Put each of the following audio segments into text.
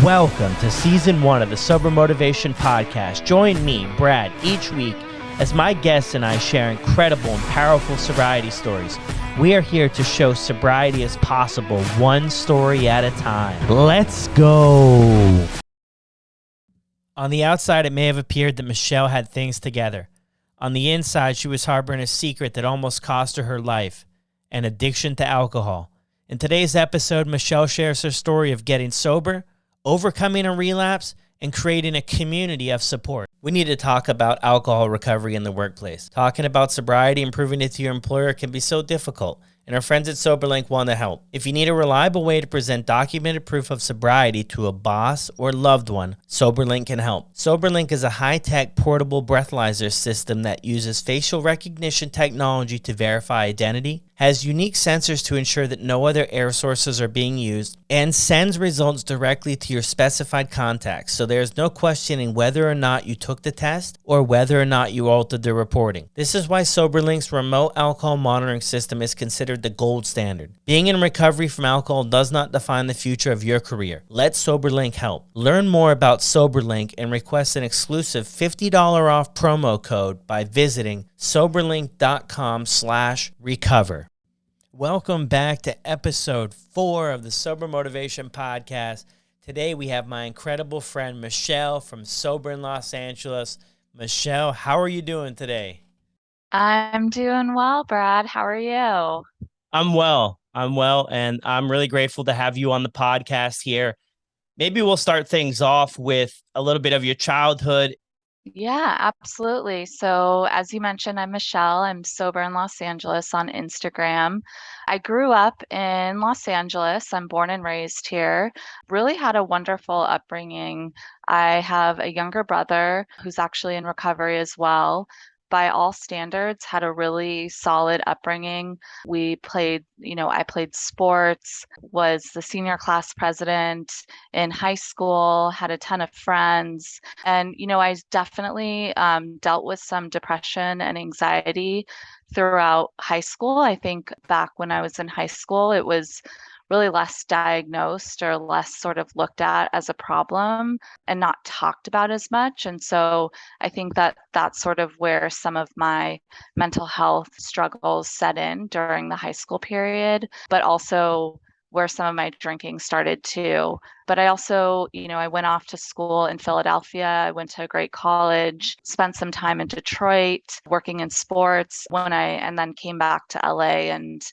Welcome to Season 1 of the Sober Motivation Podcast. Join me, Brad, each week as my guests and I share incredible and powerful sobriety stories. We are here to show sobriety is possible, one story at a time. Let's go! On the outside, it may have appeared that Michelle had things together. On the inside, she was harboring a secret that almost cost her life, an addiction to alcohol. In today's episode, Michelle shares her story of getting sober, overcoming a relapse, and creating a community of support. We need to talk about alcohol recovery in the workplace. Talking about sobriety and proving it to your employer can be so difficult, and our friends at SoberLink want to help. If you need a reliable way to present documented proof of sobriety to a boss or loved one, SoberLink can help. SoberLink is a high-tech portable breathalyzer system that uses facial recognition technology to verify identity, has unique sensors to ensure that no other air sources are being used, and sends results directly to your specified contacts, so there's no questioning whether or not you took the test or whether or not you altered the reporting. This is why SoberLink's remote alcohol monitoring system is considered the gold standard. Being in recovery from alcohol does not define the future of your career. Let SoberLink help. Learn more about SoberLink and request an exclusive $50 off promo code by visiting soberlink.com/recover. Welcome back to episode 4 of the Sober Motivation Podcast. Today we have my incredible friend Michelle from Sober in Los Angeles. Michelle, how are you doing today? I'm doing well, Brad. How are you? I'm well, and I'm really grateful to have you on the podcast here. Maybe we'll start things off with a little bit of your childhood. Yeah, absolutely. So, as you mentioned, I'm Michelle. I'm sober in Los Angeles on Instagram. I grew up in Los Angeles. I'm born and raised here. Really had a wonderful upbringing. I have a younger brother who's actually in recovery as well. By all standards, had a really solid upbringing. We played, I played sports, was the senior class president in high school, had a ton of friends. And, I definitely dealt with some depression and anxiety throughout high school. I think back when I was in high school, it was really less diagnosed or less sort of looked at as a problem and not talked about as much. And so I think that that's sort of where some of my mental health struggles set in during the high school period, but also where some of my drinking started too. But I also, I went off to school in Philadelphia. I went to a great college, spent some time in Detroit working in sports and then came back to LA and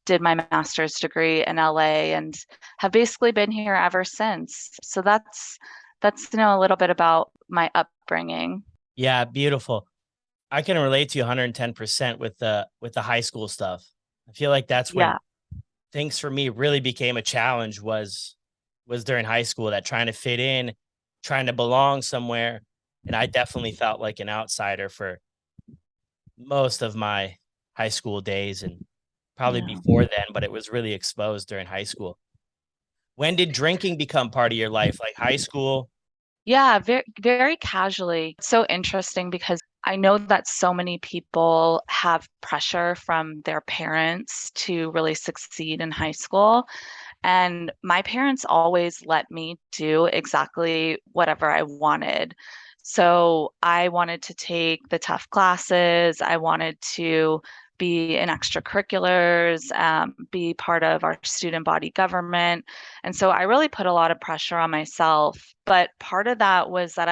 did my master's degree in LA and have basically been here ever since. So that's a little bit about my upbringing. Yeah, beautiful. I can relate to you 110% with the high school stuff. I feel like that's when Yeah. things for me really became a challenge was during high school, that trying to fit in, trying to belong somewhere. And I definitely felt like an outsider for most of my high school days and probably Yeah. before then, but it was really exposed during high school. When did drinking become part of your life? Like high school? Yeah, very, very casually. It's so interesting because I know that so many people have pressure from their parents to really succeed in high school. And my parents always let me do exactly whatever I wanted. So I wanted to take the tough classes. I wanted to be in extracurriculars, be part of our student body government. And so I really put a lot of pressure on myself. But part of that was that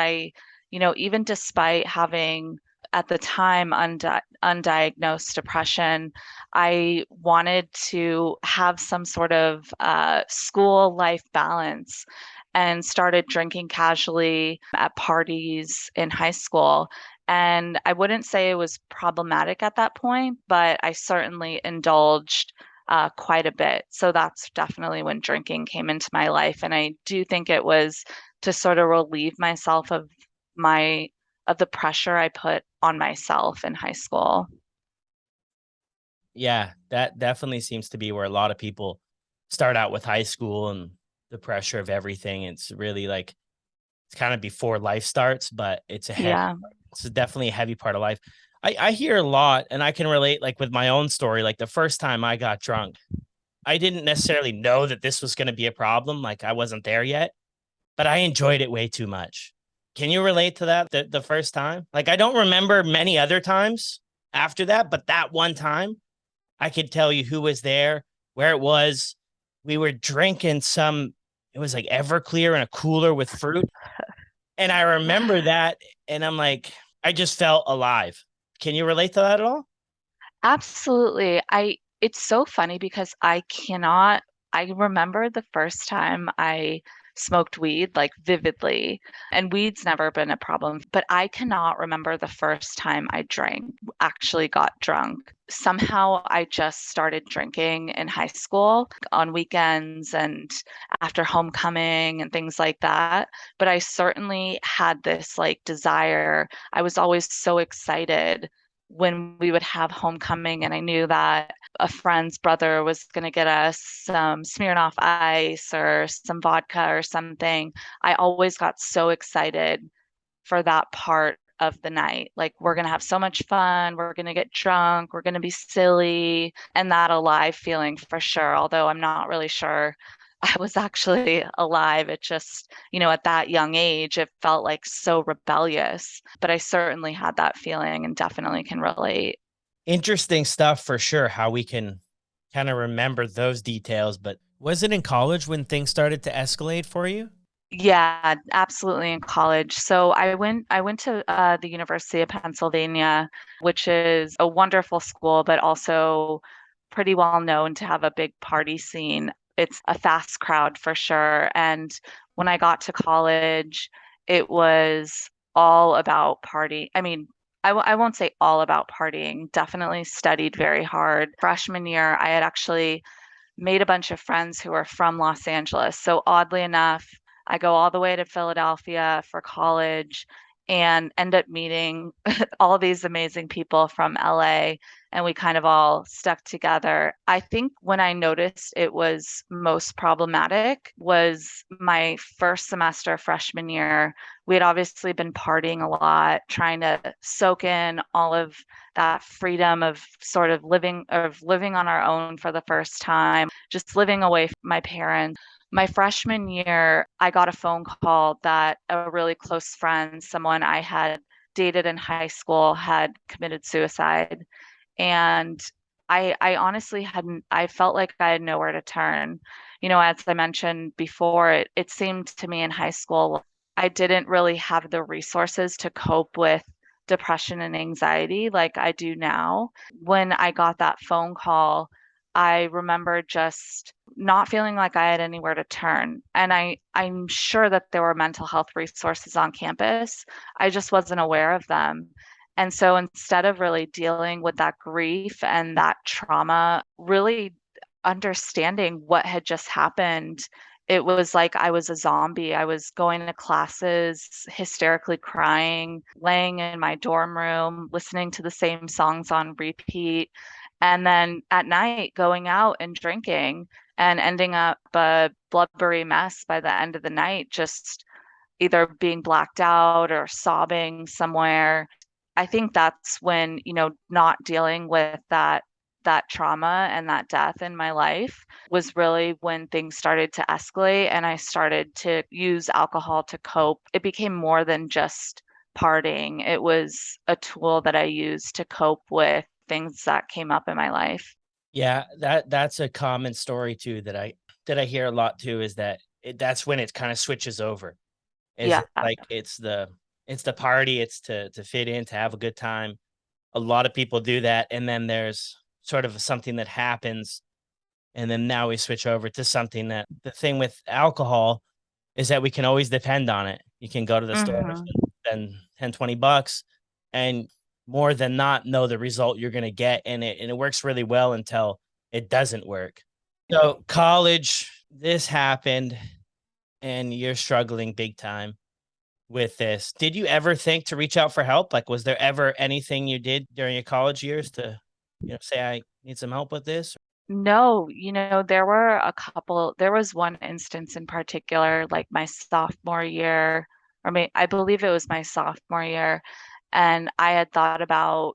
even despite having at the time undiagnosed depression, I wanted to have some sort of school life balance and started drinking casually at parties in high school. And I wouldn't say it was problematic at that point, but I certainly indulged quite a bit. So that's definitely when drinking came into my life. And I do think it was to sort of relieve myself of the pressure I put on myself in high school. Yeah, that definitely seems to be where a lot of people start out with high school and the pressure of everything. It's really like it's kind of before life starts, but Yeah. it's definitely a heavy part of life. I hear a lot, and I can relate like with my own story. Like the first time I got drunk, I didn't necessarily know that this was going to be a problem. Like I wasn't there yet, but I enjoyed it way too much. Can you relate to that the first time? Like, I don't remember many other times after that, but that one time, I could tell you who was there, where it was. We were drinking it was like Everclear in a cooler with fruit. And I remember that. And I'm like, I just felt alive. Can you relate to that at all? Absolutely. It's so funny because I remember the first time I smoked weed like vividly, and weed's never been a problem, but I cannot remember the first time I drank, actually got drunk. Somehow I just started drinking in high school on weekends and after homecoming and things like that. But I certainly had this like desire. I was always so excited when we would have homecoming, and I knew that a friend's brother was going to get us some Smirnoff Ice or some vodka or something. I always got so excited for that part of the night. Like, we're going to have so much fun. We're going to get drunk. We're going to be silly. And that alive feeling for sure. Although I'm not really sure I was actually alive. It just, at that young age, it felt like so rebellious. But I certainly had that feeling and definitely can relate. Interesting stuff for sure, how we can kind of remember those details. But was it in college when things started to escalate for you? Yeah, absolutely in college. So I went to the University of Pennsylvania, which is a wonderful school, but also pretty well known to have a big party scene. It's a fast crowd for sure. And when I got to college, it was all about party. I mean, I won't say all about partying. Definitely studied very hard. Freshman year, I had actually made a bunch of friends who are from Los Angeles. So oddly enough, I go all the way to Philadelphia for college and end up meeting all these amazing people from LA, and we kind of all stuck together. I think when I noticed it was most problematic was my first semester freshman year. We had obviously been partying a lot, trying to soak in all of that freedom of sort of living on our own for the first time, just living away from my parents. My freshman year, I got a phone call that a really close friend, someone I had dated in high school, had committed suicide. And I honestly hadn't, I felt like I had nowhere to turn. As I mentioned before, it seemed to me in high school, I didn't really have the resources to cope with depression and anxiety like I do now. When I got that phone call, I remember just not feeling like I had anywhere to turn. And I'm sure that there were mental health resources on campus. I just wasn't aware of them. And so instead of really dealing with that grief and that trauma, really understanding what had just happened, it was like I was a zombie. I was going to classes, hysterically crying, laying in my dorm room, listening to the same songs on repeat, and then at night going out and drinking and ending up a blubbery mess by the end of the night, just either being blacked out or sobbing somewhere. I think that's when, not dealing with that trauma and that death in my life was really when things started to escalate and I started to use alcohol to cope. It became more than just partying. It was a tool that I used to cope with things that came up in my life. Yeah, that's a common story too that I hear a lot too, is that that's when it kind of switches over. Is Yeah. it like it's the party, it's to fit in, to have a good time. A lot of people do that, and then there's sort of something that happens, and then now we switch over to something that the thing with alcohol is that we can always depend on it. You can go to the store, Hmm. spend 10, $20, and more than not know the result you're gonna get, and it works really well until it doesn't work. So college, this happened, and you're struggling big time with this. Did you ever think to reach out for help? Like, was there ever anything you did during your college years to, say, I need some help with this? No, there was one instance in particular, like my sophomore year, I believe it was my sophomore year, and I had thought about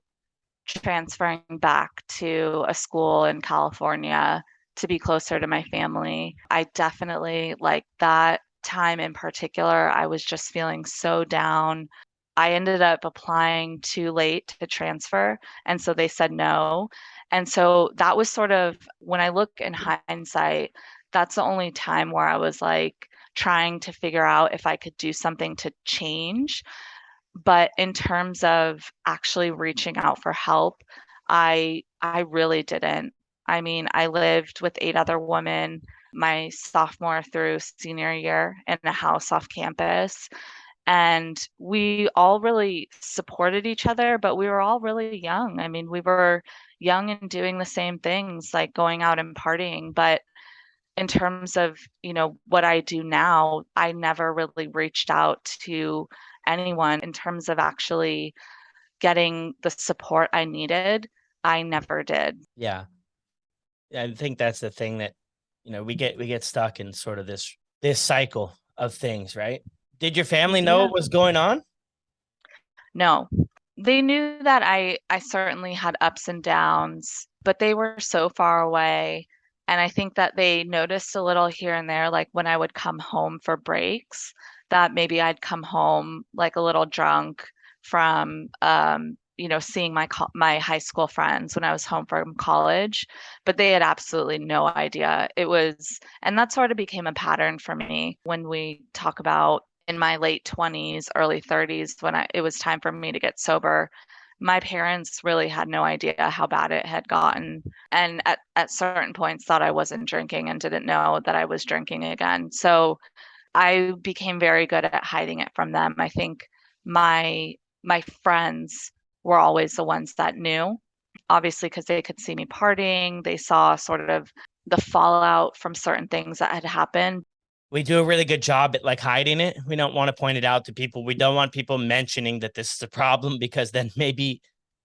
transferring back to a school in California to be closer to my family. I definitely like that. time in particular, I was just feeling so down. I ended up applying too late to transfer, and so they said no. And so that was sort of, when I look in hindsight, that's the only time where I was like trying to figure out if I could do something to change. But in terms of actually reaching out for help, I really didn't. I mean, I lived with 8 other women my sophomore through senior year in a house off campus. And we all really supported each other, but we were all really young. I mean, we were young and doing the same things, like going out and partying. But in terms of, what I do now, I never really reached out to anyone in terms of actually getting the support I needed. I never did. Yeah. I think that's the thing that, we get stuck in sort of this cycle of things, right? Did your family know Yeah. what was going on? No. They knew that I certainly had ups and downs, but they were so far away. And I think that they noticed a little here and there, like when I would come home for breaks, that maybe I'd come home like a little drunk from seeing my high school friends when I was home from college, but they had absolutely no idea. And that sort of became a pattern for me when we talk about in my late 20s, early 30s, when it was time for me to get sober. My parents really had no idea how bad it had gotten, and at certain points thought I wasn't drinking and didn't know that I was drinking again. So I became very good at hiding it from them. I think my my friends were always the ones that knew, obviously, because they could see me partying. They saw sort of the fallout from certain things that had happened. We do a really good job at like hiding it. We don't want to point it out to people. We don't want people mentioning that this is a problem, because then maybe,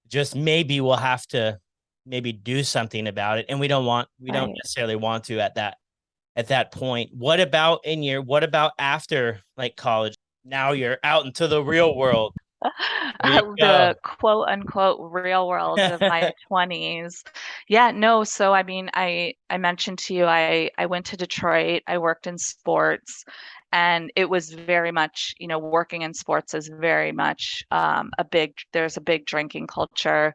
just maybe, we'll have to maybe do something about it. And we don't Right. necessarily want to at that point. What about after like college? Now you're out into the real world. There you The go. quote unquote real world of my 20s. Yeah, no, so I mean, I mentioned to you I went to Detroit, I worked in sports, and it was very much, working in sports is very much there's a big drinking culture,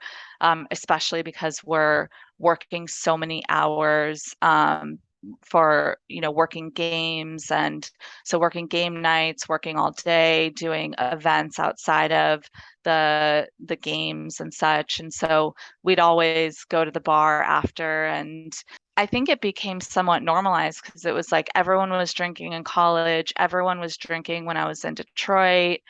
especially because we're working so many hours for, working games, and so working game nights, working all day, doing events outside of the games and such. And so we'd always go to the bar after, and I think it became somewhat normalized because it was like everyone was drinking in college, everyone was drinking when I was in Detroit,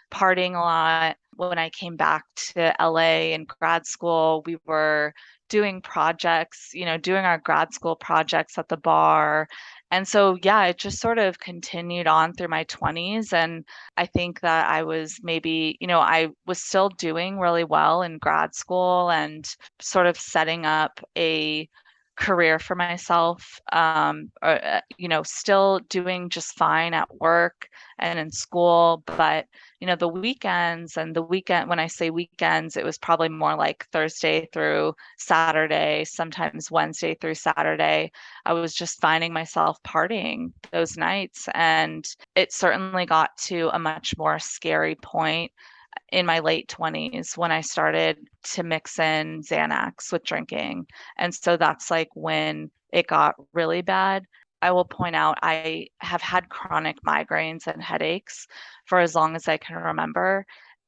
partying a lot. When I came back to LA in grad school, we were doing projects, doing our grad school projects at the bar. And so, yeah, it just sort of continued on through my 20s. And I think that I was maybe, I was still doing really well in grad school and sort of setting up a career for myself, still doing just fine at work and in school. But the weekends, and the weekend, when I say weekends, it was probably more like Thursday through Saturday, sometimes Wednesday through Saturday. I was just finding myself partying those nights. And it certainly got to a much more scary point in my late 20s when I started to mix in Xanax with drinking. And so that's like when it got really bad. I will point out I have had chronic migraines and headaches for as long as I can remember.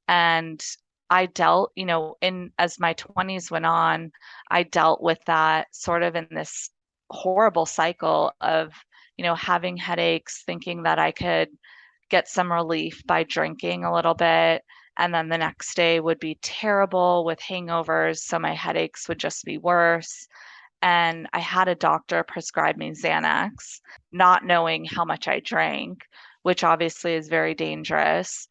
And I dealt, in as my 20s went on, I dealt with that sort of in this horrible cycle of, having headaches, thinking that I could get some relief by drinking a little bit. And then the next day would be terrible with hangovers. So my headaches would just be worse. And I had a doctor prescribe me Xanax, not knowing how much I drank, which obviously is very dangerous.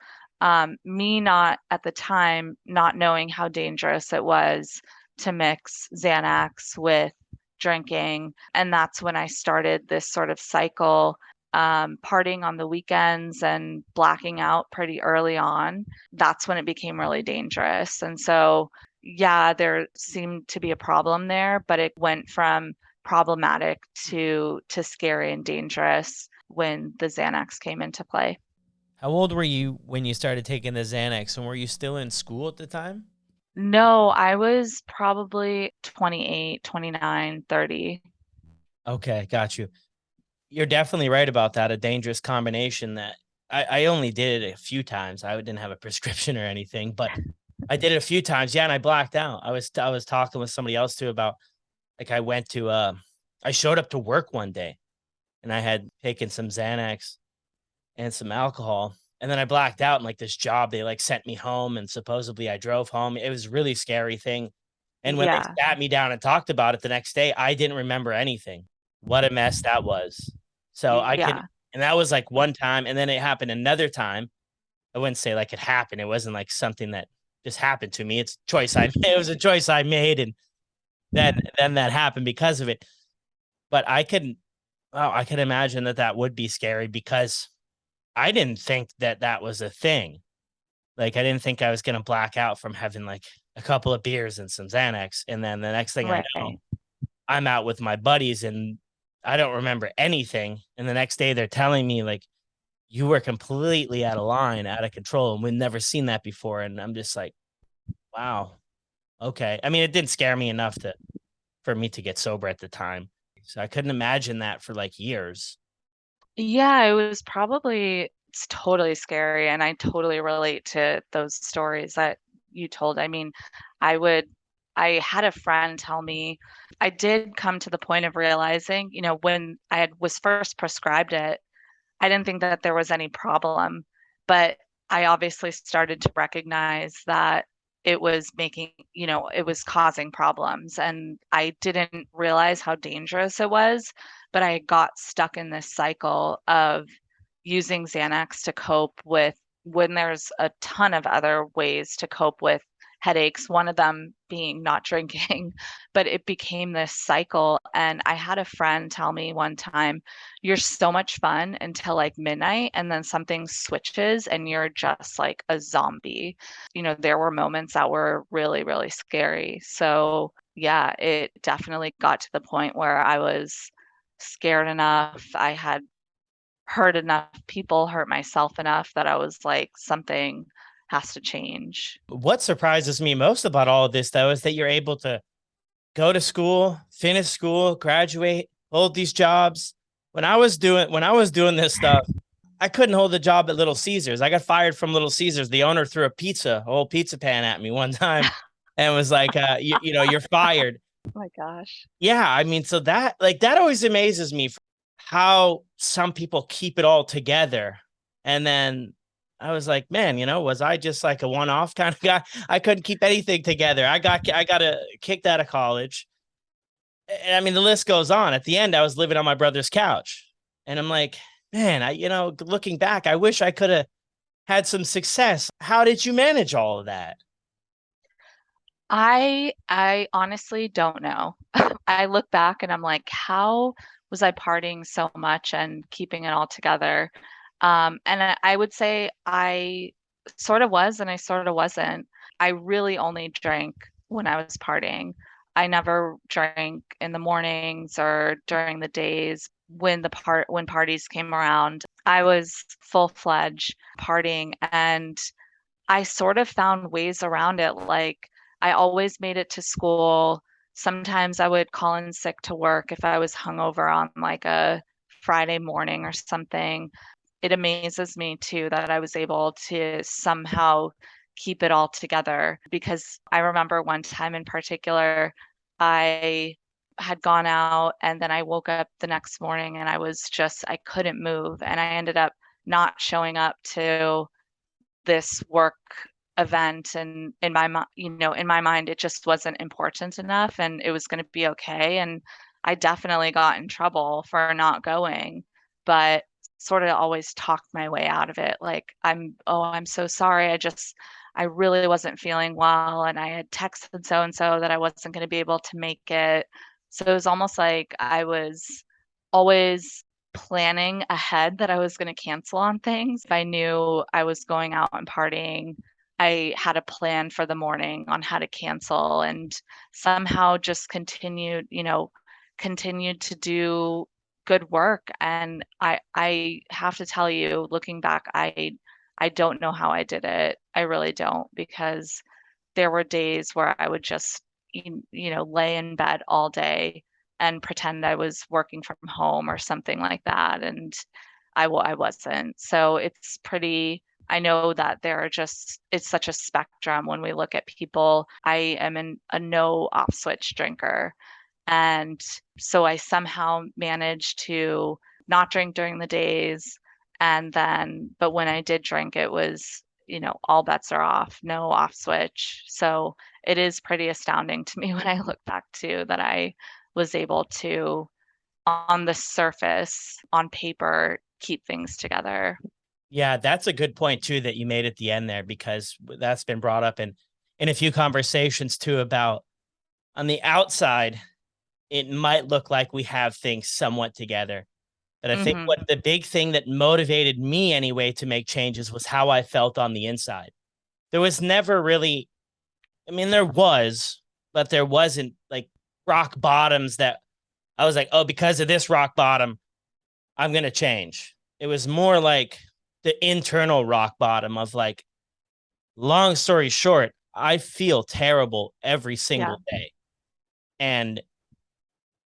Me not at the time, not knowing how dangerous it was to mix Xanax with drinking. And that's when I started this sort of cycle, partying on the weekends and blacking out pretty early on. That's when it became really dangerous. And so, yeah, there seemed to be a problem there, but it went from problematic to scary and dangerous when the Xanax came into play. How old were you when you started taking the Xanax, and were you still in school at the time? No, I was probably 28, 29, 30. Okay, got you. You're definitely right about that. A dangerous combination that I only did it a few times. I didn't have a prescription or anything, but I did it a few times. Yeah, and I blacked out. I was talking with somebody else too about like I showed up to work one day and I had taken some Xanax and some alcohol. And then I blacked out, and like this job, they like sent me home, and supposedly I drove home. It was a really scary thing. And when they Yeah. sat me down and talked about it the next day, I didn't remember anything. What a mess that was. So I could, Yeah. and that was like one time. And then it happened another time. I wouldn't say like it happened. It wasn't like something that just happened to me. It's a choice I made. It was a choice I made. And then that happened because of it. But I could imagine that that would be scary because I didn't think that that was a thing. Like, I didn't think I was gonna black out from having, like, a couple of beers and some Xanax, and then the next thing I know, Right. I'm out with my buddies, and I don't remember anything, and the next day, they're telling me, like, "You were completely out of line, out of control, and we've never seen that before," and I'm just like, "Wow, okay." I mean, it didn't scare me enough to for me to get sober at the time, so I couldn't imagine that for, like, years. Yeah, it was probably it's totally scary, and I totally relate to those stories that you told. I mean, I would I had a friend tell me I did come to the point of realizing, when I had was first prescribed it, I didn't think that there was any problem, but I obviously started to recognize that it was causing problems, and I didn't realize how dangerous it was, but I got stuck in this cycle of using Xanax to cope with when there's a ton of other ways to cope with headaches, one of them being not drinking, but it became this cycle. And I had a friend tell me one time, you're so much fun until like midnight, and then something switches and you're just like a zombie. There were moments that were really, really scary. So, yeah, it definitely got to the point where I was scared enough. I had hurt enough people, hurt myself enough that I was like, something has to change. What surprises me most about all of this, though, is that you're able to go to school, finish school, graduate, hold these jobs. When I was doing this stuff, I couldn't hold a job at Little Caesars. I got fired from Little Caesars. The owner threw a whole pizza pan at me one time and was like, you're fired. Oh my gosh. Yeah, I mean, so that always amazes me how some people keep it all together. And then I was like, man, was I just like a one-off kind of guy? I couldn't keep anything together. I got kicked out of college. And I mean, the list goes on. At the end, I was living on my brother's couch. And I'm like, man, looking back, I wish I could have had some success. How did you manage all of that? I honestly don't know. I look back and I'm like, how was I partying so much and keeping it all together? And I would say I sort of was and I sort of wasn't. I really only drank when I was partying. I never drank in the mornings or during the days when parties came around. I was full-fledged partying, and I sort of found ways around it. Like, I always made it to school. Sometimes I would call in sick to work if I was hungover on like a Friday morning or something. It amazes me too that I was able to somehow keep it all together, because I remember one time in particular, I had gone out and then I woke up the next morning and I couldn't move, and I ended up not showing up to this work event, and in my mind it just wasn't important enough and it was going to be okay, and I definitely got in trouble for not going, but sort of always talked my way out of it, like, I'm so sorry, I really wasn't feeling well, and I had texted so and so that I wasn't going to be able to make it. So it was almost like I was always planning ahead that I was gonna cancel on things. If I knew I was going out and partying, I had a plan for the morning on how to cancel, and somehow just continued to do good work. And I have to tell you, looking back, I don't know how I did it. I really don't, because there were days where I would just, lay in bed all day and pretend I was working from home or something like that. And I wasn't. So it's pretty, I know that there are just, it's such a spectrum when we look at people. I am a no off switch drinker. And so I somehow managed to not drink during the days. And then, but when I did drink, it was, all bets are off, no off switch. So it is pretty astounding to me when I look back to that I was able to, on the surface, on paper, keep things together. Yeah, that's a good point too that you made at the end there, because that's been brought up in a few conversations too about on the outside, it might look like we have things somewhat together. But I think Hmm. what the big thing that motivated me anyway to make changes was how I felt on the inside. There was never really, I mean, there was, but there wasn't like rock bottoms that I was like, oh, because of this rock bottom, I'm going to change. It was more like the internal rock bottom of like, long story short, I feel terrible every Yeah. single day. And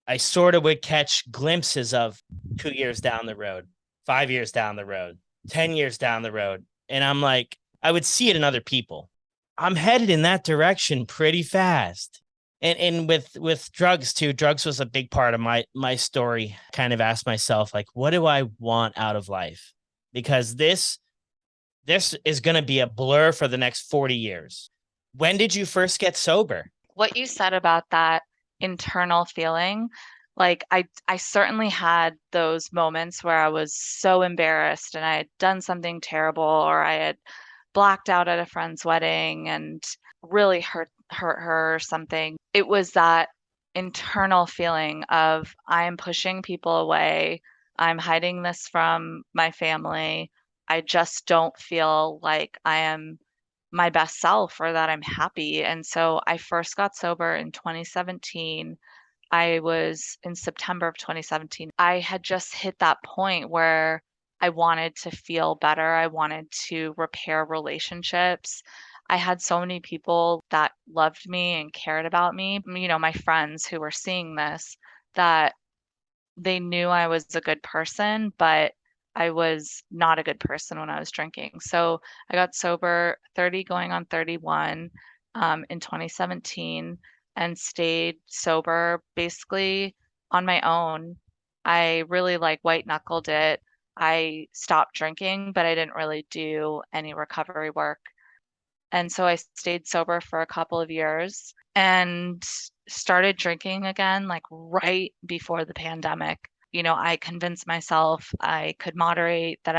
I sort of would catch glimpses of 2 years down the road, 5 years down the road, 10 years down the road. And I'm like, I would see it in other people. I'm headed in that direction pretty fast. And with drugs too, drugs was a big part of my story. Kind of asked myself, like, what do I want out of life? Because this is going to be a blur for the next 40 years. When did you first get sober? What you said about that internal feeling, like I certainly had those moments where I was so embarrassed and I had done something terrible, or I had blacked out at a friend's wedding and really hurt her or something. It was that internal feeling of I'm pushing people away. I'm hiding this from my family. I just don't feel like I am my best self or that I'm happy. And so I first got sober in 2017. I was in September of 2017. I had just hit that point where I wanted to feel better. I wanted to repair relationships. I had so many people that loved me and cared about me, my friends who were seeing this, that they knew I was a good person, but I was not a good person when I was drinking. So I got sober 30 going on 31 in 2017 and stayed sober basically on my own. I really like white knuckled it. I stopped drinking, but I didn't really do any recovery work. And so I stayed sober for a couple of years and started drinking again, like right before the pandemic. I convinced myself I could moderate, that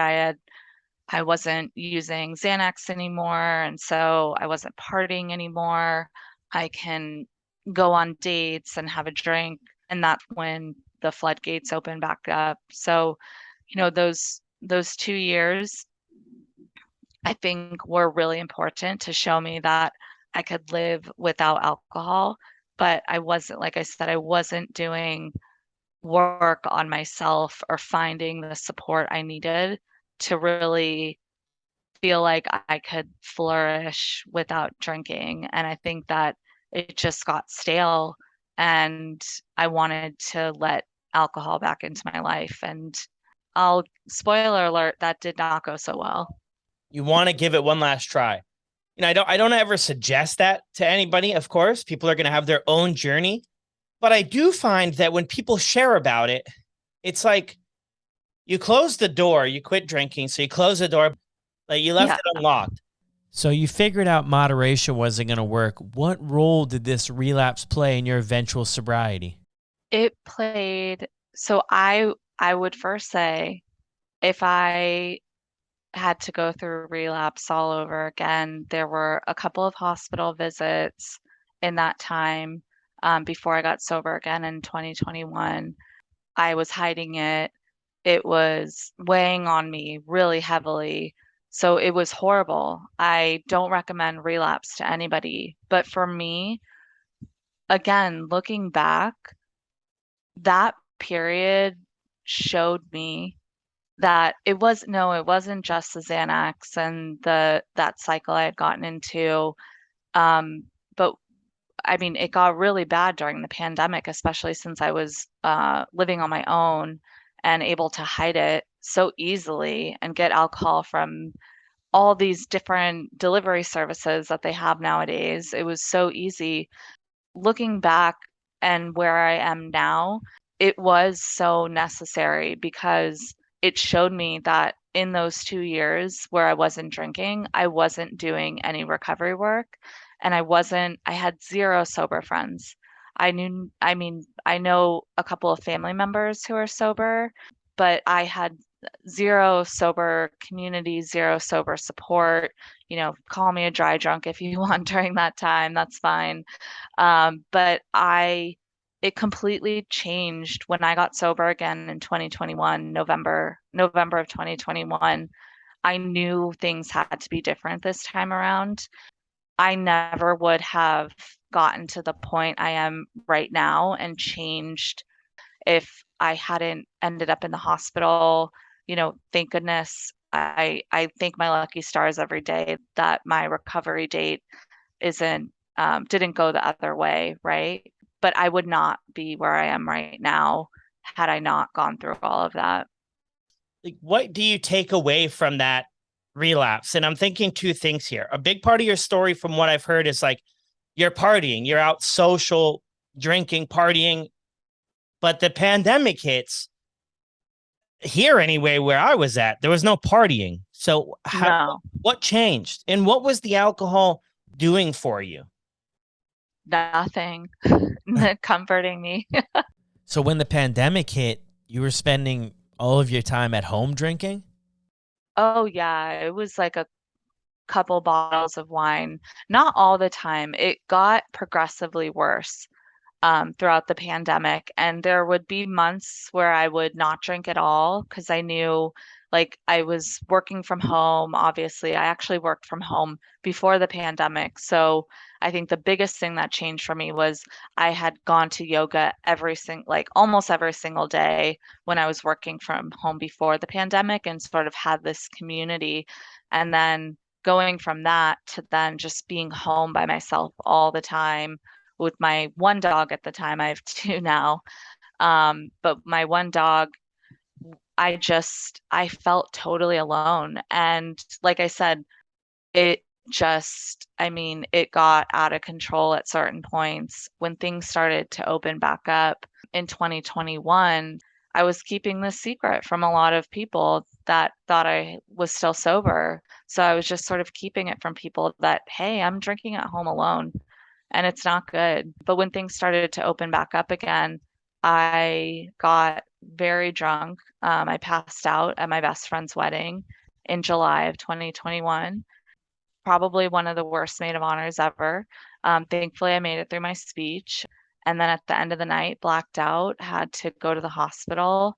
I wasn't using Xanax anymore, and so I wasn't partying anymore. I can go on dates and have a drink, and that's when the floodgates opened back up. So, those 2 years I think were really important to show me that I could live without alcohol, but I wasn't, like I said, I wasn't doing work on myself or finding the support I needed to really feel like I could flourish without drinking. And I think that it just got stale and I wanted to let alcohol back into my life. And I'll spoiler alert, that did not go so well. You want to give it one last try. I don't ever suggest that to anybody. Of course, people are going to have their own journey, but I do find that when people share about it, it's like you close the door, you quit drinking, so you close the door, like you left Yeah. it unlocked. So you figured out moderation wasn't going to work. What role did this relapse play in your eventual sobriety? It played, so I would first say if I had to go through relapse all over again, there were a couple of hospital visits in that time before I got sober again in 2021. I was hiding it. It was weighing on me really heavily. So it was horrible. I don't recommend relapse to anybody. But for me, again, looking back, that period showed me that it wasn't just the Xanax and that cycle I had gotten into. But I mean, it got really bad during the pandemic, especially since I was living on my own and able to hide it so easily and get alcohol from all these different delivery services that they have nowadays. It was so easy. Looking back and where I am now, it was so necessary because it showed me that in those 2 years where I wasn't drinking, I wasn't doing any recovery work and I had zero sober friends. I know a couple of family members who are sober, but I had zero sober community, zero sober support. Call me a dry drunk if you want during that time, that's fine. But it completely changed when I got sober again in 2021, November of 2021. I knew things had to be different this time around. I never would have gotten to the point I am right now and changed if I hadn't ended up in the hospital. Thank goodness. I thank my lucky stars every day that my recovery date isn't didn't go the other way, right? But I would not be where I am right now had I not gone through all of that. Like, what do you take away from that relapse? And I'm thinking two things here. A big part of your story, from what I've heard, is like you're partying, you're out social, drinking, partying, but the pandemic hits here anyway, where I was at, there was no partying. So No, what changed? And what was the alcohol doing for you? nothing comforting me. So when the pandemic hit, you were spending all of your time at home drinking? Oh yeah, it was like a couple bottles of wine, not all the time. It got progressively worse throughout the pandemic. And there would be months where I would not drink at all because I knew like I was working from home. Obviously, I actually worked from home before the pandemic. So I think the biggest thing that changed for me was I had gone to yoga like almost every single day when I was working from home before the pandemic and sort of had this community. And then going from that to then just being home by myself all the time with my one dog at the time. I have two now. But my one dog, I felt totally alone. And like I said, it it got out of control at certain points when things started to open back up in 2021. I was keeping this secret from a lot of people that thought I was still sober. So I was just sort of keeping it from people that, hey, I'm drinking at home alone and it's not good. But when things started to open back up again, I got very drunk. I passed out at my best friend's wedding in July of 2021. Probably one of the worst maid of honors ever. Thankfully, I made it through my speech. And then at the end of the night, blacked out, had to go to the hospital,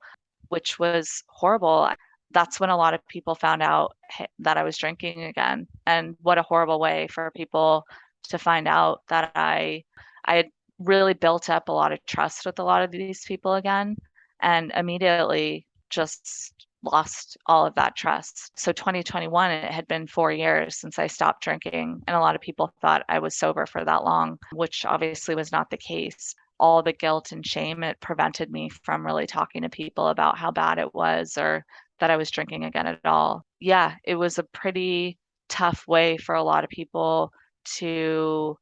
which was horrible. That's when a lot of people found out that I was drinking again. And what a horrible way for people to find out that I had really built up a lot of trust with a lot of these people again and immediately just lost all of that trust. So 2021, it had been 4 years since I stopped drinking, and a lot of people thought I was sober for that long, which obviously was not the case. All the guilt and shame, it prevented me from really talking to people about how bad it was or that I was drinking again at all. Yeah, it was a pretty tough way for a lot of people to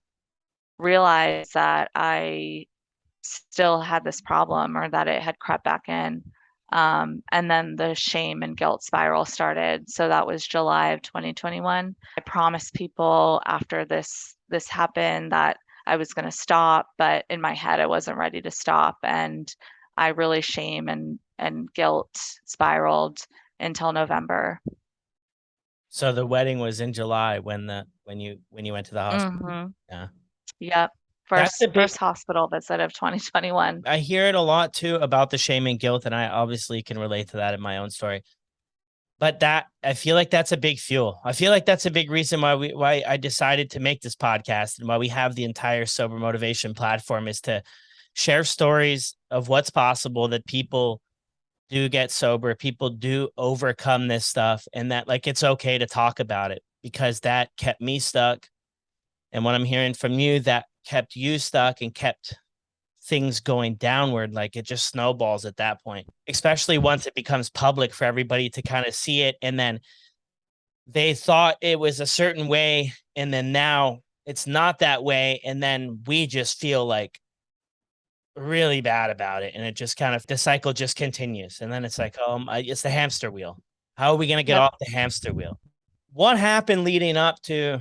realize that I still had this problem or that it had crept back in. And then the shame and guilt spiral started. So that was July of 2021. I promised people after this happened that I was going to stop, but in my head I wasn't ready to stop, and I really shame and guilt spiraled until November. So the wedding was in July when you went to the hospital. Mm-hmm. Yeah. Yep. That's a big First hospital visit of 2021. I hear it a lot too about the shame and guilt, and I obviously can relate to that in my own story. But that I feel like that's a big fuel. I feel like that's a big reason why I decided to make this podcast and why we have the entire sober motivation platform is to share stories of what's possible that people do get sober, people do overcome this stuff, and that like it's okay to talk about it, because that kept me stuck. And what I'm hearing from you, that kept you stuck and kept things going downward. Like it just snowballs at that point, especially once it becomes public for everybody to kind of see it. And then they thought it was a certain way, and then now it's not that way. And then we just feel like really bad about it. And it just kind of, the cycle just continues. And then it's like, it's the hamster wheel. How are we going to get Yep. off the hamster wheel? What happened leading up to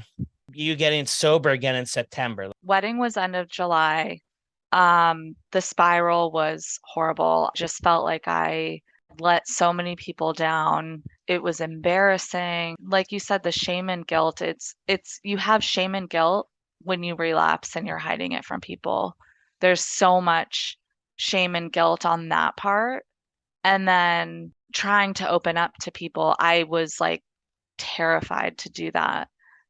you getting sober again in September? Wedding was end of July. The spiral was horrible. Just felt like I let so many people down. It was embarrassing. Like you said, the shame and guilt, it's you have shame and guilt when you relapse and you're hiding it from people. There's so much shame and guilt on that part. And then trying to open up to people, I was like terrified to do that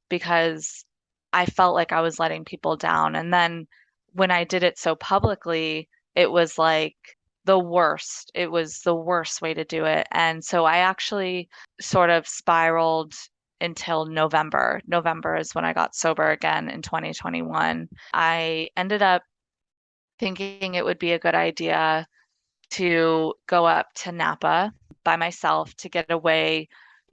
because I felt like I was letting people down. And then when I did it so publicly, it was like the worst. It was the worst way to do it. And so I actually sort of spiraled until November. November is when I got sober again in 2021. I ended up thinking it would be a good idea to go up to Napa by myself to get away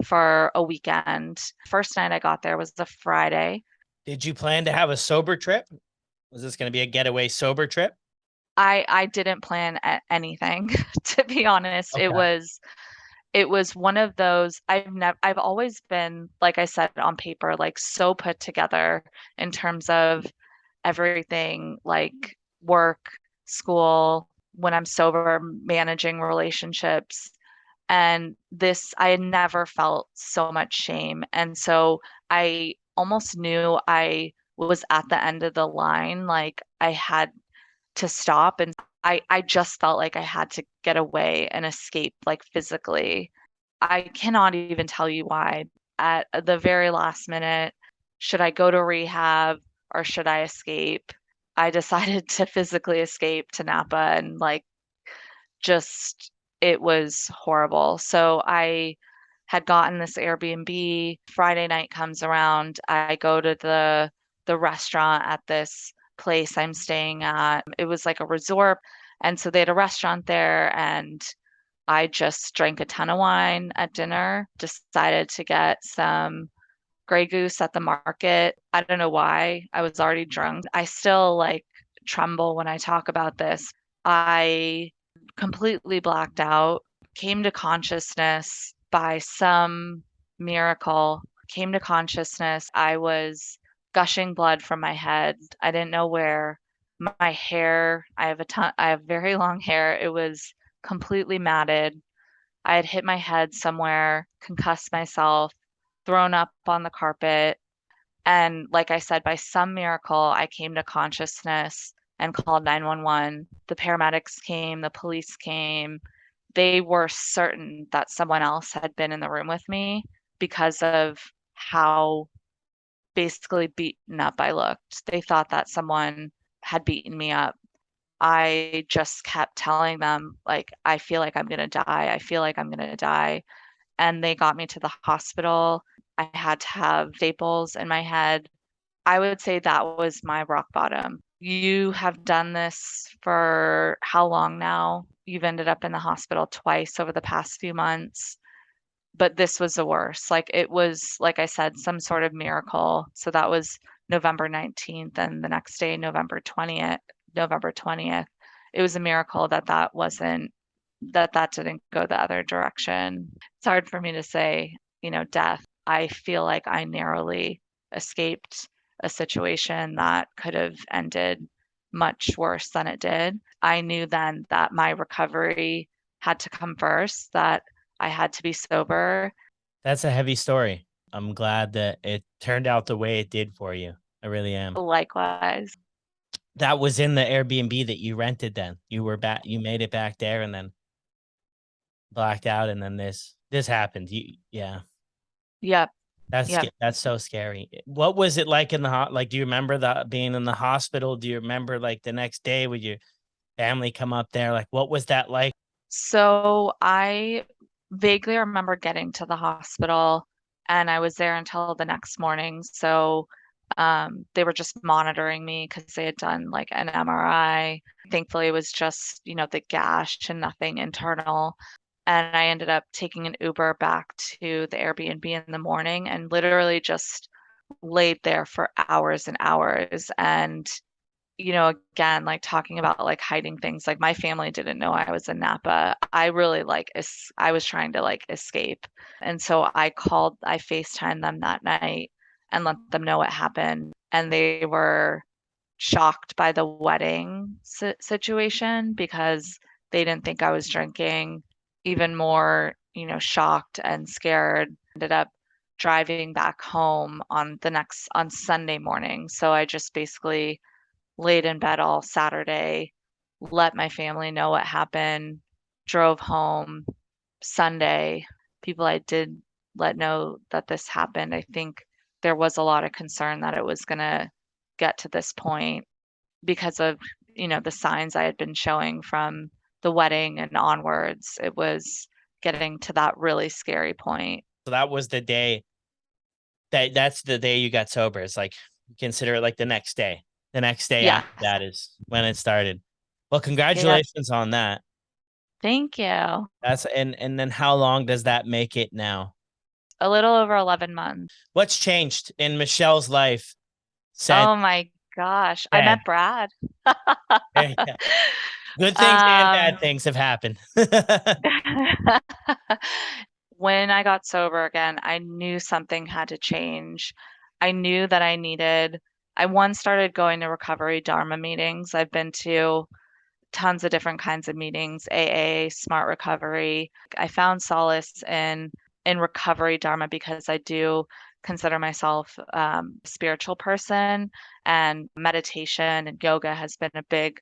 for a weekend. First night I got there was a Friday. Did you plan to have a sober trip? Was this going to be a getaway sober trip? I didn't plan anything, to be honest. Okay. It was one of those I've always been, like I said, on paper, like so put together in terms of everything, like work, school, when I'm sober, managing relationships. And this, I had never felt so much shame. And so I almost knew I was at the end of the line. Like I had to stop, and I just felt like I had to get away and escape, like physically. I cannot even tell you why. At the very last minute, should I go to rehab or should I escape? I decided to physically escape to Napa, and like just it was horrible. So I had gotten this Airbnb. Friday night comes around. I go to the restaurant at this place I'm staying at. It was like a resort. And so they had a restaurant there, and I just drank a ton of wine at dinner, decided to get some Grey Goose at the market. I don't know why. I was already drunk. I still like tremble when I talk about this. I completely blacked out, came to consciousness by some miracle, came to consciousness. I was gushing blood from my head. I didn't know where. My hair, I have very long hair. It was completely matted. I had hit my head somewhere, concussed myself, thrown up on the carpet. And like I said, by some miracle, I came to consciousness and called 911. The paramedics came, the police came. They were certain that someone else had been in the room with me because of how basically beaten up I looked. They thought that someone had beaten me up. I just kept telling them, like, I feel like I'm going to die. I feel like I'm going to die. And they got me to the hospital. I had to have staples in my head. I would say that was my rock bottom. You have done this for how long now? You've ended up in the hospital twice over the past few months, but this was the worst. Like it was, like I said, some sort of miracle. So that was November 19th, and the next day, November 20th. It was a miracle that that didn't go the other direction. It's hard for me to say, death. I feel like I narrowly escaped a situation that could have ended much worse than it did. I knew then that my recovery had to come first, that I had to be sober. That's a heavy story. I'm glad that it turned out the way it did for you. I really am. Likewise. That was in the Airbnb that you rented then. You were back, you made it back there and then blacked out, and then this happened. Yeah. Yep. That's Yep. that's so scary. What was it like in the like, do you remember being in the hospital? Do you remember like the next day would your family come up there? Like what was that like? So I vaguely remember getting to the hospital and I was there until the next morning. So they were just monitoring me because they had done like an MRI. Thankfully, it was just, the gash and nothing internal. And I ended up taking an Uber back to the Airbnb in the morning and literally just laid there for hours and hours. And again, like talking about like hiding things, like my family didn't know I was in Napa. I really I was trying to like escape. And so I FaceTimed them that night and let them know what happened. And they were shocked by the wedding situation because they didn't think I was drinking, even more, shocked and scared. Ended up driving back home on Sunday morning. So I just basically laid in bed all Saturday, let my family know what happened, drove home Sunday. People I did let know that this happened. I think there was a lot of concern that it was going to get to this point because of, the signs I had been showing from the wedding and onwards. It was getting to that really scary point. So that was the day that's the day you got sober. It's like, consider it like the next day. The next day Yeah. after that is when it started. Well, Yep. congratulations on that. Thank you. That's and then how long does that make it now? A little over 11 months. What's changed in Michelle's life since Oh my gosh. I then? met Brad. Good things and Um, bad things have happened. when I got sober again, I knew something had to change. I knew that I once started going to recovery Dharma meetings. I've been to tons of different kinds of meetings, AA, Smart Recovery. I found solace in recovery Dharma because I do consider myself a spiritual person, and meditation and yoga has been a big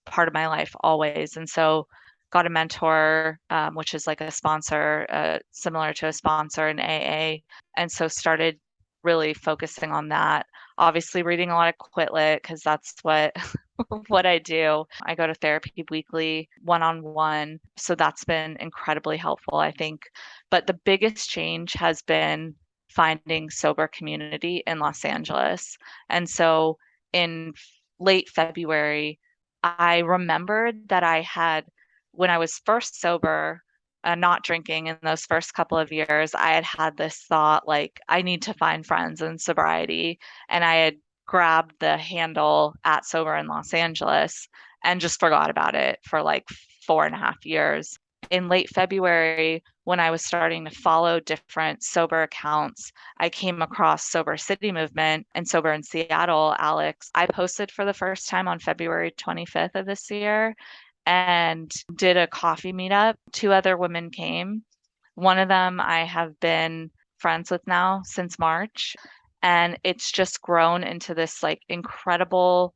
part of my life always. And so got a mentor, which is like a sponsor, similar to a sponsor in AA. And so started really focusing on that. Obviously reading a lot of Quit Lit because that's what what I do. I go to therapy weekly, one-on-one. So that's been incredibly helpful, I think. But the biggest change has been finding sober community in Los Angeles. And so in late February, I remembered that when I was first sober, not drinking in those first couple of years, I had had this thought like, I need to find friends in sobriety. And I had grabbed the handle at Sober in Los Angeles and just forgot about it for like 4.5 years. In late February, when I was starting to follow different sober accounts, I came across Sober City Movement and Sober in Seattle, Alex. I posted for the first time on February 25th of this year and did a coffee meetup. Two other women came. One of them I have been friends with now since March. And it's just grown into this like incredible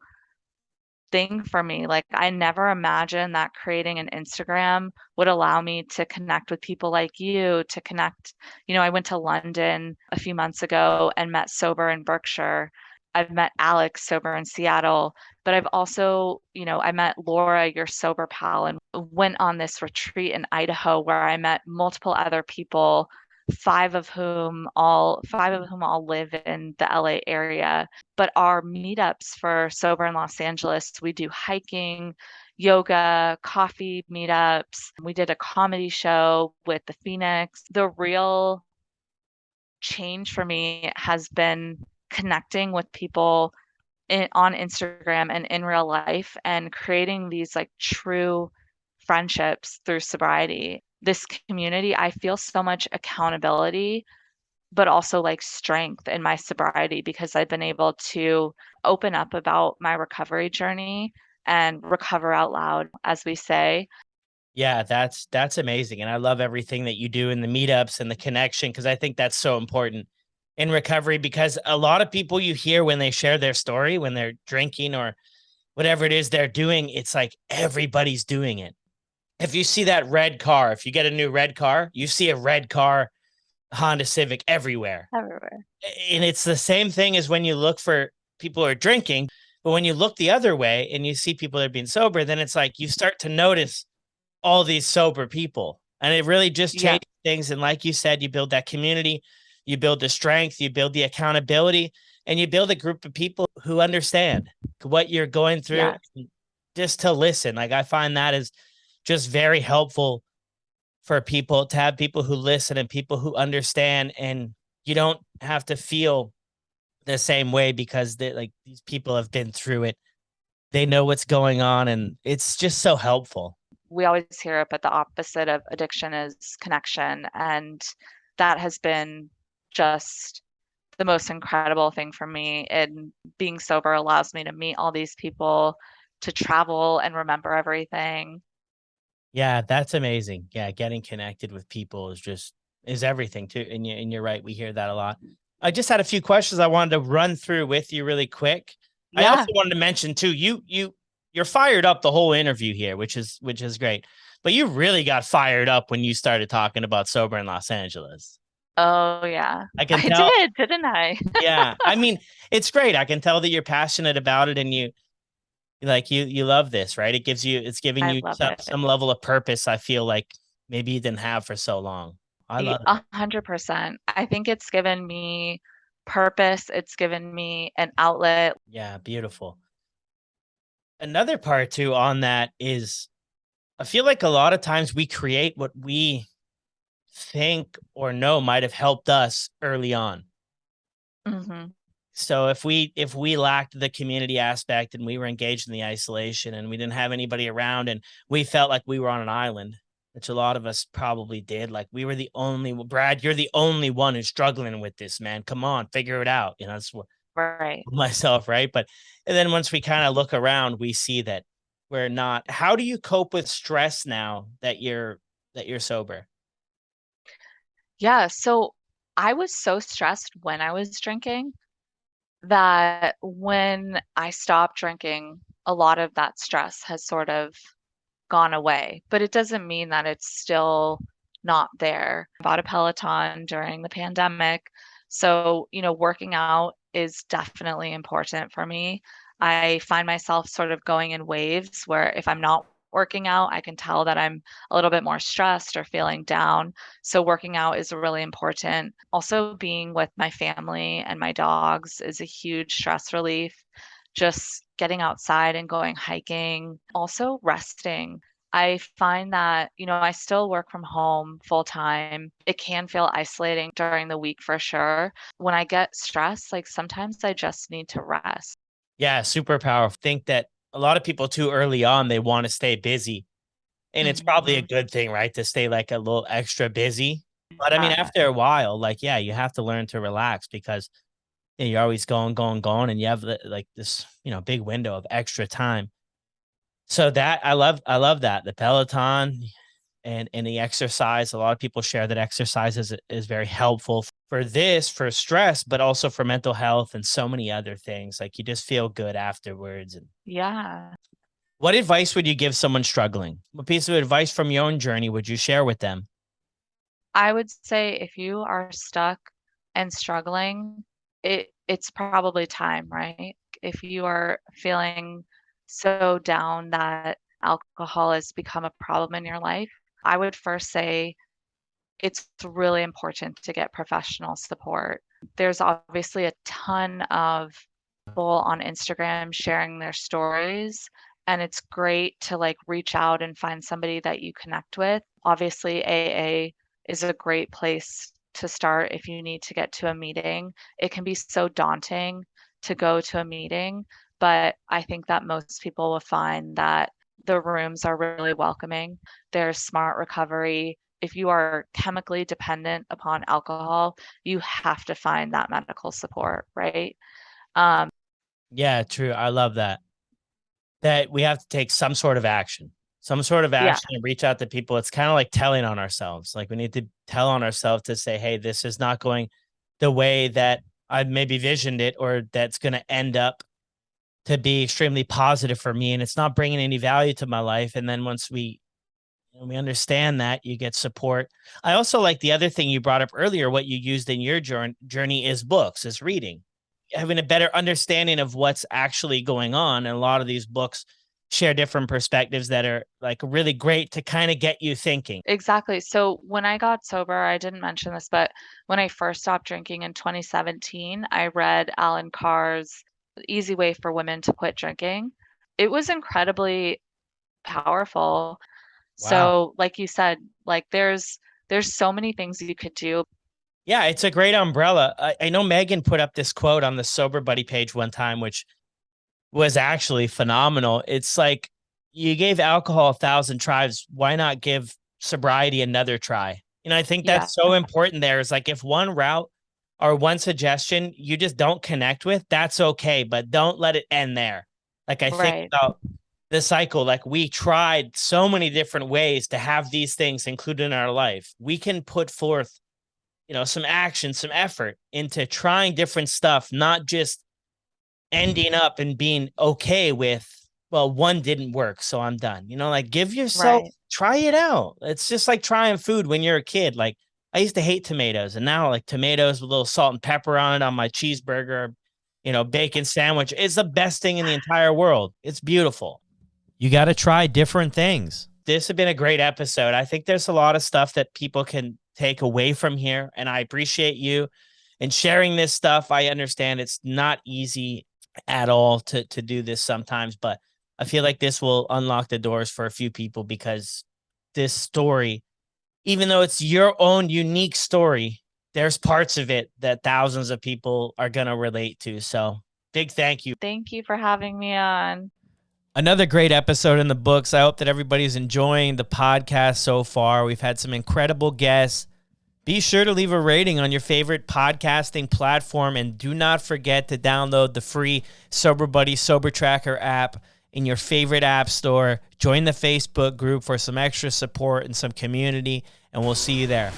thing for me. Like I never imagined that creating an Instagram would allow me to connect with people like you, to connect. I went to London a few months ago and met Sober in Berkshire. I've met Alex Sober in Seattle, but I've also, I met Laura, your sober pal, and went on this retreat in Idaho where I met multiple other people, five of whom all live in the LA area. But our meetups for Sober in Los Angeles, we do hiking, yoga, coffee meetups. We did a comedy show with the Phoenix. The real change for me has been connecting with people on Instagram and in real life and creating these like true friendships through sobriety. This community, I feel so much accountability but also like strength in my sobriety because I've been able to open up about my recovery journey and recover out loud, as we say. Yeah, that's amazing. And I love everything that you do in the meetups and the connection because I think that's so important in recovery because a lot of people you hear when they share their story, when they're drinking or whatever it is they're doing, it's like everybody's doing it. If you see that red car, if you get a new red car, you see a red car Honda Civic everywhere. Everywhere. And it's the same thing as when you look for people who are drinking, but when you look the other way and you see people that are being sober, then it's like you start to notice all these sober people. And it really just Yeah. changed things. And like you said, you build that community, you build the strength, you build the accountability, and you build a group of people who understand what you're going through Yes. just to listen. Like I find that is just very helpful for people to have people who listen and people who understand. And you don't have to feel the same way because they like these people have been through it. They know what's going on and it's just so helpful. We always hear it, but the opposite of addiction is connection. And that has been just the most incredible thing for me. And being sober allows me to meet all these people, to travel and remember everything. Yeah, that's amazing. Yeah, getting connected with people is everything too. And you're right, we hear that a lot. I just had a few questions I wanted to run through with you really quick. I also Yeah. wanted to mention too, you're fired up the whole interview here, which is great. But you really got fired up when you started talking about sober in Los Angeles. Oh, yeah. I can I tell. did, didn't I? Yeah. I mean, it's great. I can tell that you're passionate about it and you love this, right? It's giving I you love it. some level of purpose. I feel like maybe you didn't have for so long. I love it. 100%. I think it's given me purpose. It's given me an outlet. Yeah, beautiful. Another part too on that is I feel like a lot of times we create what we think or know might have helped us early on. Hmm. So if we lacked the community aspect and we were engaged in the isolation and we didn't have anybody around and we felt like we were on an island, which a lot of us probably did, like we were the only Brad, you're the only one who's struggling with this, man. Come on, figure it out. That's what Right. myself, right? But and then once we kind of look around, we see that we're not. How do you cope with stress now that you're sober? Yeah. So I was so stressed when I was drinking that when I stopped drinking, a lot of that stress has sort of gone away, but it doesn't mean that it's still not there. I bought a Peloton during the pandemic. So, working out is definitely important for me. I find myself sort of going in waves where if I'm not working out, I can tell that I'm a little bit more stressed or feeling down. So, working out is really important. Also, being with my family and my dogs is a huge stress relief. Just getting outside and going hiking, also resting. I find that, I still work from home full time. It can feel isolating during the week for sure. When I get stressed, like sometimes I just need to rest. Yeah, super powerful. Think that a lot of people too early on they want to stay busy, and it's probably a Hmm. good thing, right? To stay like a little extra busy. But I mean, Yeah. after a while, like yeah, you have to learn to relax because you're always going, going, going, and you have like this, big window of extra time. So that I love that the Peloton and the exercise. A lot of people share that exercise is very helpful for this, for stress, but also for mental health and so many other things. Like you just feel good afterwards. And Yeah. what advice would you give someone struggling? What piece of advice from your own journey would you share with them? I would say if you are stuck and struggling, it's probably time, right? If you are feeling so down that alcohol has become a problem in your life, I would first say it's really important to get professional support. There's obviously a ton of people on Instagram sharing their stories, and it's great to like reach out and find somebody that you connect with. Obviously, AA is a great place to start if you need to get to a meeting. It can be so daunting to go to a meeting, but I think that most people will find that the rooms are really welcoming. There's smart recovery. If you are chemically dependent upon alcohol, you have to find that medical support, right? Um, Yeah, true. I love that. That we have to take some sort of yeah, action and reach out to people. It's kind of like telling on ourselves. Like we need to tell on ourselves to say, hey, this is not going the way that I maybe visioned it, or that's going to end up to be extremely positive for me. And it's not bringing any value to my life. And then once we understand that, you get support. I also like the other thing you brought up earlier, what you used in your journey is books, is reading, having a better understanding of what's actually going on. And a lot of these books share different perspectives that are like really great to kind of get you thinking. Exactly. So when I got sober, I didn't mention this, but when I first stopped drinking in 2017, I read Alan Carr's Easy Way for Women to Quit Drinking. It was incredibly powerful. Wow. So, like you said, like there's so many things you could do. Yeah, it's a great umbrella. I know Megan put up this quote on the Sober Buddy page one time, which was actually phenomenal. It's like, you gave alcohol 1,000 tries. Why not give sobriety another try? I think Yeah, that's so important there. Is like, if one route or one suggestion you just don't connect with, that's okay, but don't let it end there. Like, I think right, about the cycle, like we tried so many different ways to have these things included in our life. We can put forth, some action, some effort into trying different stuff, not just ending up and being okay with, well, one didn't work, so I'm done. Like, give yourself, right. try it out. It's just like trying food when you're a kid. Like, I used to hate tomatoes, and now like tomatoes with a little salt and pepper on it on my cheeseburger, bacon sandwich. It's the best thing in the entire world. It's beautiful. You got to try different things. This has been a great episode. I think there's a lot of stuff that people can take away from here, and I appreciate you and sharing this stuff. I understand it's not easy at all to do this sometimes, but I feel like this will unlock the doors for a few people, because this story, even though it's your own unique story, there's parts of it that thousands of people are going to relate to. So big thank you. Thank you for having me on. Another great episode in the books. I hope that everybody's enjoying the podcast so far. We've had some incredible guests. Be sure to leave a rating on your favorite podcasting platform, and do not forget to download the free Sober Buddy Sober Tracker app in your favorite app store. Join the Facebook group for some extra support and some community, and we'll see you there.